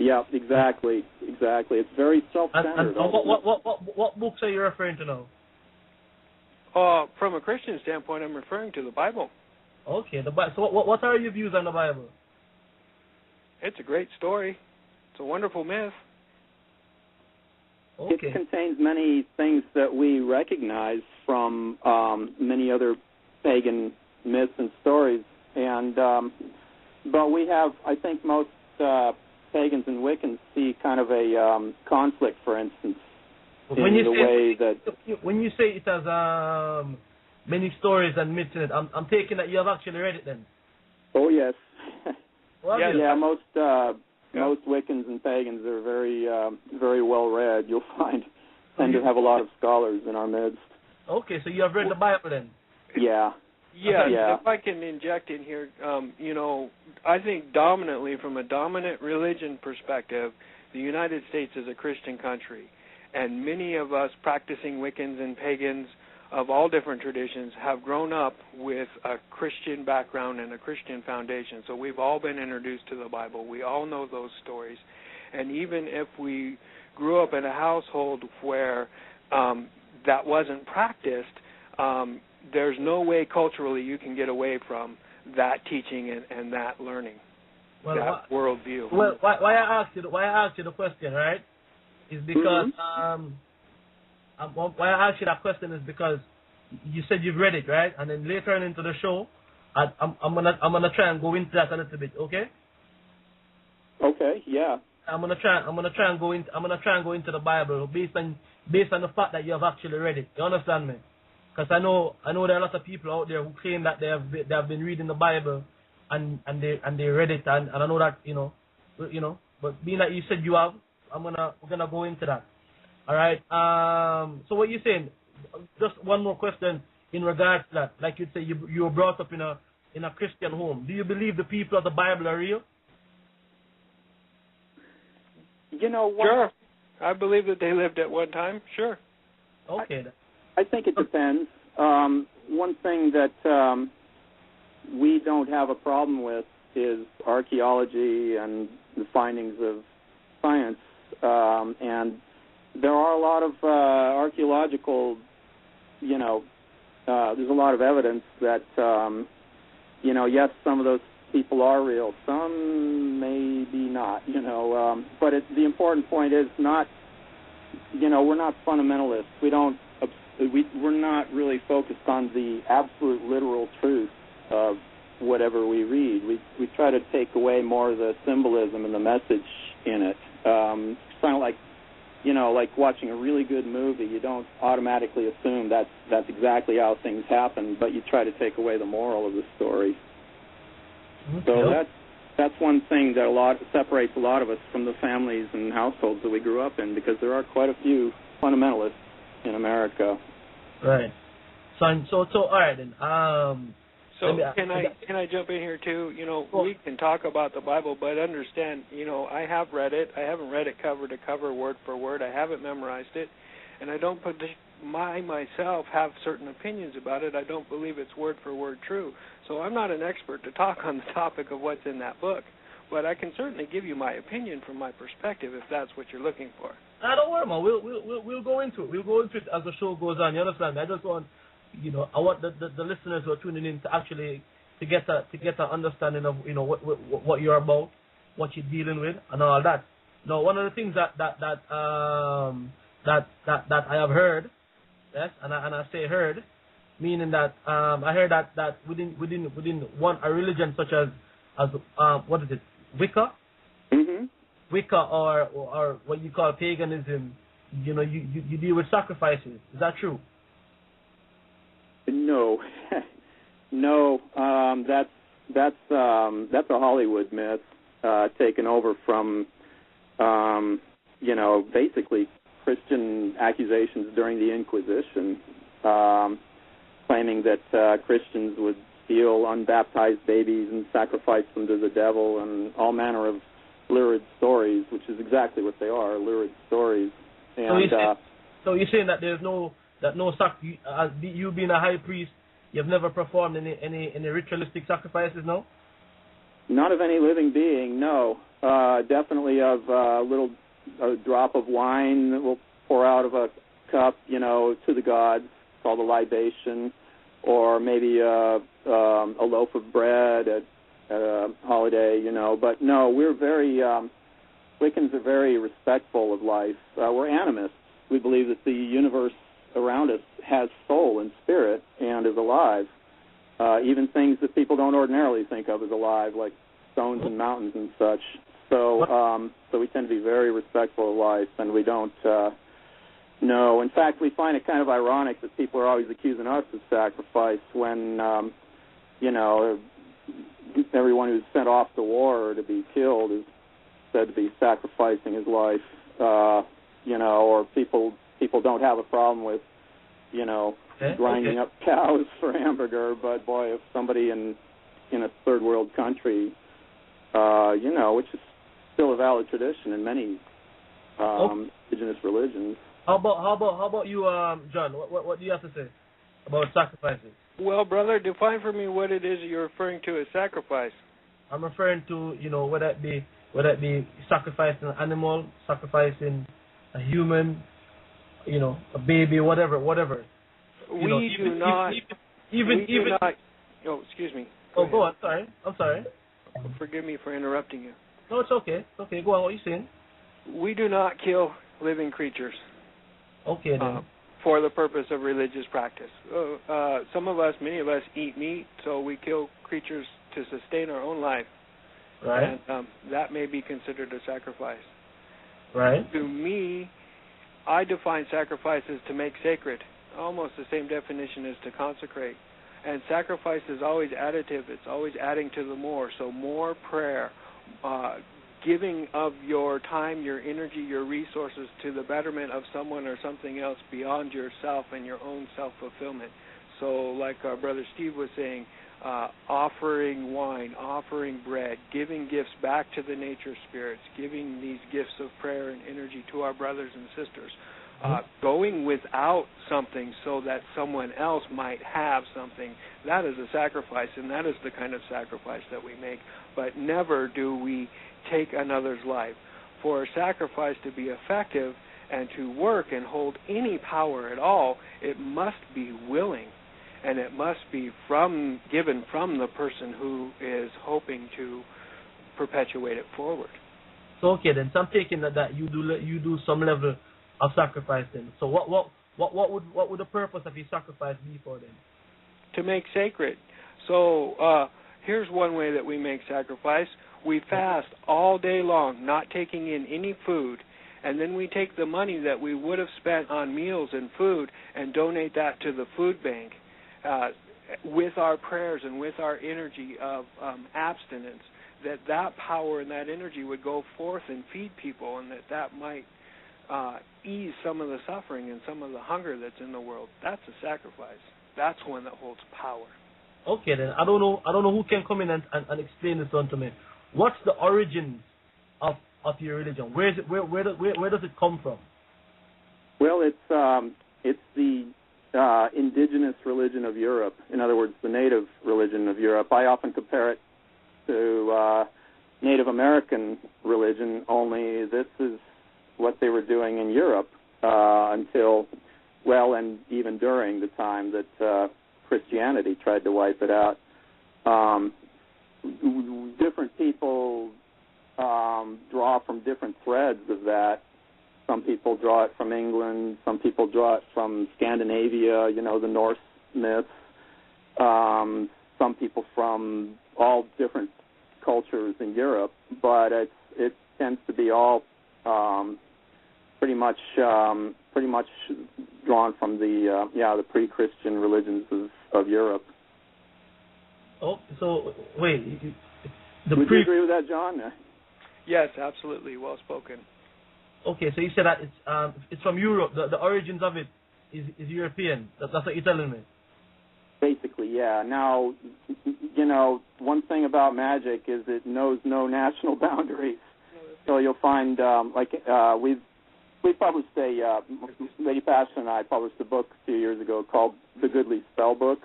Yeah, exactly. It's very self-centered. And what books are you referring to now? From a Christian standpoint, I'm referring to the Bible. Okay, the Bible. So what are your views on the Bible? It's a great story. It's a wonderful myth. Okay. It contains many things that we recognize from many other pagan myths and stories, and but we have, I think, most pagans and Wiccans see kind of a conflict, for instance, when you say it has many stories and myths in it, I'm taking that you have actually read it then. Oh yes. Well, yeah, most Wiccans and pagans are very well read. You'll tend to have a lot of scholars in our midst. Okay, so you have read the Bible then? Yeah. Yeah. If I can inject in here, I think dominantly from a dominant religion perspective, the United States is a Christian country, and many of us practicing Wiccans and pagans of all different traditions have grown up with a Christian background and a Christian foundation. So we've all been introduced to the Bible. We all know those stories. And even if we grew up in a household where that wasn't practiced, there's no way culturally you can get away from that teaching and that learning, that worldview. Well, why I asked you the question, right, is because why I asked you that question is because you said you've read it, right? And then later on into the show, I'm gonna try and go into that a little bit, okay? Okay, yeah. I'm gonna try and go into the Bible based on the fact that you have actually read it. You understand me? Because I know there are a lot of people out there who claim that they have been reading the Bible and they read it, and I know that you know. But being that you said you have, we're gonna go into that. All right. So what you're saying? Just one more question in regards to that. Like you say, you were brought up in a Christian home. Do you believe the people of the Bible are real? You know what? Sure. I believe that they lived at one time. Sure. Okay. I think it depends. One thing that we don't have a problem with is archaeology and the findings of science, and there are a lot of archaeological, there's a lot of evidence that, yes, some of those people are real, some maybe not, but the important point is not, we're not fundamentalists. We're not really focused on the absolute literal truth of whatever we read. We try to take away more of the symbolism and the message in it. It's kind of like, like watching a really good movie. You don't automatically assume that's exactly how things happen, but you try to take away the moral of the story. Okay. So that's one thing that separates a lot of us from the families and households that we grew up in, because there are quite a few fundamentalists in America. Right. So all right then. So can I jump in here too? We can talk about the Bible, but understand, I have read it. I haven't read it cover to cover, word for word. I haven't memorized it, and I don't myself have certain opinions about it. I don't believe it's word for word true. So I'm not an expert to talk on the topic of what's in that book, but I can certainly give you my opinion from my perspective if that's what you're looking for. Don't worry, man. We'll go into it. We'll go into it as the show goes on. You understand? I just want, I want the listeners who are tuning in to actually to get an understanding of what you're about, what you're dealing with, and all that. Now, one of the things that I have heard, yes, and I say heard, meaning that I heard that within a religion such as what is it, Wicca? Mm-hmm. Wicca or what you call paganism, you deal with sacrifices. Is that true? No, no. That's a Hollywood myth taken over from basically Christian accusations during the Inquisition, claiming that Christians would steal unbaptized babies and sacrifice them to the devil, and all manner of lurid stories, which is exactly what they are, lurid stories. And so you're saying that you being a high priest, you've never performed any ritualistic sacrifices, no? Not of any living being, no. Definitely of a drop of wine that will pour out of a cup, to the gods, called a libation, or maybe a loaf of bread at a holiday, But no, we're very, Wiccans are very respectful of life. We're animists. We believe that the universe around us has soul and spirit and is alive. Even things that people don't ordinarily think of as alive, like stones and mountains and such. So we tend to be very respectful of life, and we don't know. In fact, we find it kind of ironic that people are always accusing us of sacrifice when, everyone who's sent off to war to be killed is said to be sacrificing his life, or people don't have a problem with, grinding up cows for hamburger, but boy, if somebody in a third world country, which is still a valid tradition in many indigenous religions. How about you, John? What do you have to say about sacrifices? Well, brother, define for me what it is you're referring to as sacrifice. I'm referring to, whether it be sacrificing an animal, sacrificing a human, a baby, whatever. We do not. Oh, excuse me. Go on. I'm sorry. Forgive me for interrupting you. No, it's okay. It's okay. Go on. What are you saying? We do not kill living creatures. Okay, then. For the purpose of religious practice. Many of us eat meat, so we kill creatures to sustain our own life. Right. And that may be considered a sacrifice. Right. To me, I define sacrifice as to make sacred, almost the same definition as to consecrate. And sacrifice is always additive. It's always adding to the more. So more prayer, giving of your time, your energy, your resources to the betterment of someone or something else beyond yourself and your own self-fulfillment. So like our brother Steve was saying, offering wine, offering bread, giving gifts back to the nature spirits, giving these gifts of prayer and energy to our brothers and sisters, going without something so that someone else might have something, that is a sacrifice, and that is the kind of sacrifice that we make. But never do we take another's life. For a sacrifice to be effective and to work and hold any power at all, it must be willing, and it must be given from the person who is hoping to perpetuate it forward. So okay, then. So I'm taking that you do some level of sacrifice then. So what would the purpose of your sacrifice be for then? To make sacred. So here's one way that we make sacrifice. We fast all day long, not taking in any food, and then we take the money that we would have spent on meals and food and donate that to the food bank with our prayers and with our energy of abstinence, that power and that energy would go forth and feed people, and that might ease some of the suffering and some of the hunger that's in the world. That's a sacrifice. That's one that holds power. Okay, then. I don't know who can come in and explain this one to me. What's the origin of your religion? Where does it come from? Well, it's the indigenous religion of Europe. In other words, the native religion of Europe. I often compare it to Native American religion, only this is what they were doing in Europe until, and even during the time that Christianity tried to wipe it out. Different people draw from different threads of that. Some people draw it from England. Some people draw it from Scandinavia, the Norse myths. Some people from all different cultures in Europe, but it tends to be all pretty much drawn from the pre-Christian religions of Europe. Oh, so wait. Would you agree with that, John? Yes, absolutely. Well spoken. Okay, so you said that it's from Europe. The origins of it is European. That's what you're telling me. Basically, yeah. Now, one thing about magic is it knows no national boundaries. So you'll find, we published Lady Passion and I published a book a few years ago called The Goodly Spell Book.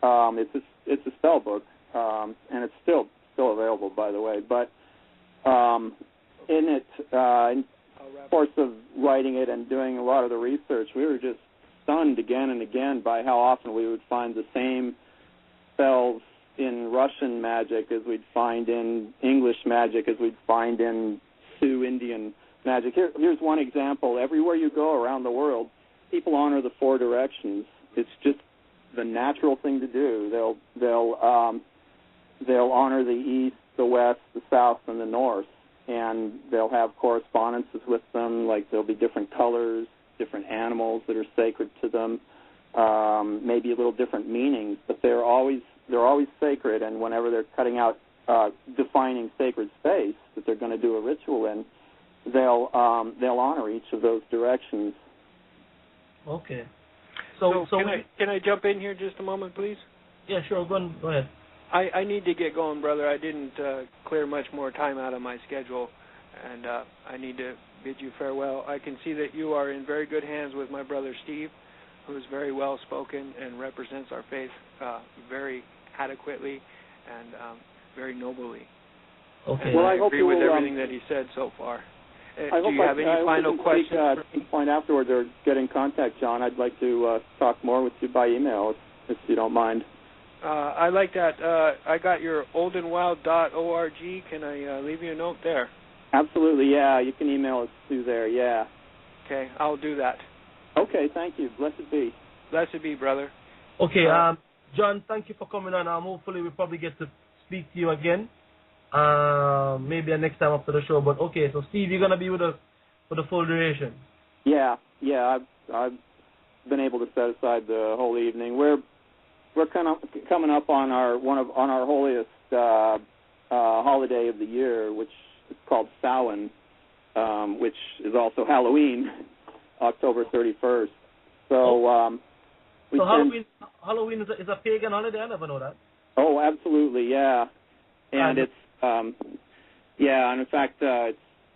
It's a spell book, and it's still still available, by the way. But in the course of writing it and doing a lot of the research, we were just stunned again and again by how often we would find the same spells in Russian magic as we'd find in English magic, as we'd find in Sioux Indian magic. Here's one example. Everywhere you go around the world, people honor the four directions. It's just the natural thing to do. They'll honor the east, the west, the south, and the north, and they'll have correspondences with them. Like there'll be different colors, different animals that are sacred to them, maybe a little different meanings, but they're always sacred. And whenever they're cutting out, defining sacred space that they're going to do a ritual in, they'll honor each of those directions. Okay. So can I jump in here just a moment, please? Yeah, sure. Go ahead. I need to get going, brother. I didn't clear much more time out of my schedule, and I need to bid you farewell. I can see that you are in very good hands with my brother Steve, who is very well spoken and represents our faith very adequately and very nobly. Okay. And I agree with everything that he said so far. Do you have any final questions? At some point afterwards, or get in contact, John. I'd like to talk more with you by email, if you don't mind. I like that. I got your oldandwild.org. Can I leave you a note there? Absolutely, yeah. You can email us through there, yeah. Okay, I'll do that. Okay, thank you. Blessed be. Blessed be, brother. Okay, John, thank you for coming on. Hopefully we'll probably get to speak to you again. Maybe next time after the show. But okay, so Steve, you're gonna be with us for the full duration. Yeah. I've been able to set aside the whole evening. We're kind of coming up on our holiest holiday of the year, which is called Samhain, which is also Halloween, October 31st. So Halloween is a pagan holiday. I never know that. Oh, absolutely, yeah. And it's and in fact,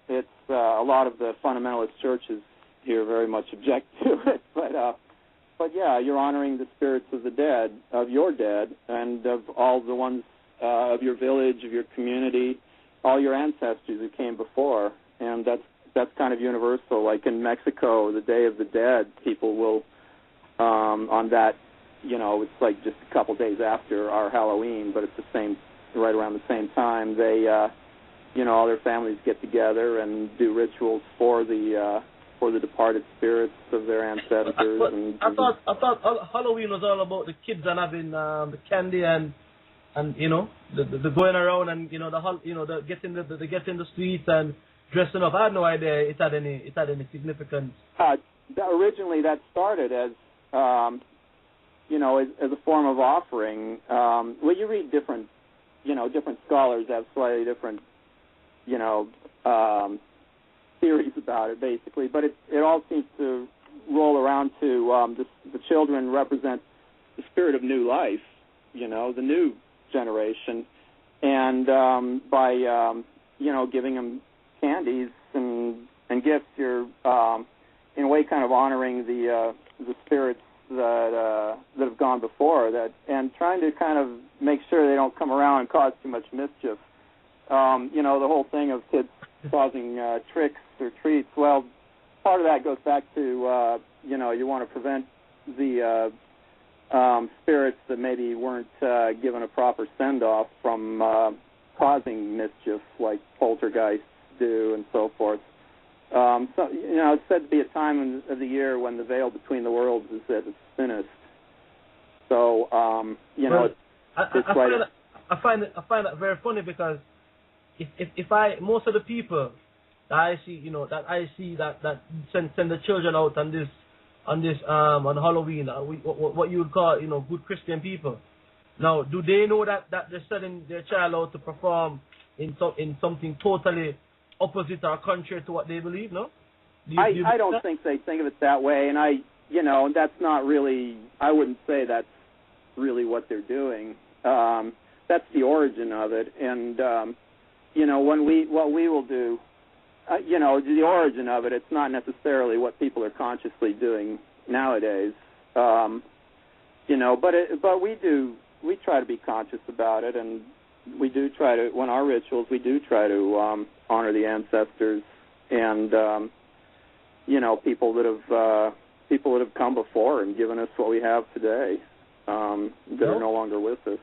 it's a lot of the fundamentalist churches here very much object to it, but yeah, you're honoring the spirits of the dead, of your dead, and of all the ones of your village, of your community, all your ancestors who came before, and that's kind of universal. Like in Mexico, the Day of the Dead, people will on that, it's like just a couple days after our Halloween, but it's the same, right around the same time. They, all their families get together and do rituals for the departed spirits of their ancestors. I thought Halloween was all about the kids and having the candy and the going around and the getting the streets and dressing up. I had no idea it had any significance. Originally, that started as as a form of offering. Well, you read different scholars have slightly different theories about it, basically, but it all seems to roll around to the children represent the spirit of new life, the new generation, and by giving them candies and gifts, you're in a way kind of honoring the spirits that have gone before, and trying to kind of make sure they don't come around and cause too much mischief. The whole thing of kids causing tricks or treats, well, part of that goes back to, you want to prevent the spirits that maybe weren't given a proper send-off from causing mischief like poltergeists do and so forth. It's said to be a time of the year when the veil between the worlds is at its thinnest. So, I find that very funny because if most of the people that I see that send the children out on Halloween, what you would call good Christian people. Now, do they know that they're sending their child out to perform in something totally opposite or contrary to what they believe? No, I don't think they think of it that way, and that's not really. I wouldn't say that's really what they're doing. That's the origin of it, and what we will do, the origin of it. It's not necessarily what people are consciously doing nowadays, but we try to be conscious about it, and do try to, when our rituals, we do try to honor the ancestors and people that have come before and given us what we have today that are no longer with us.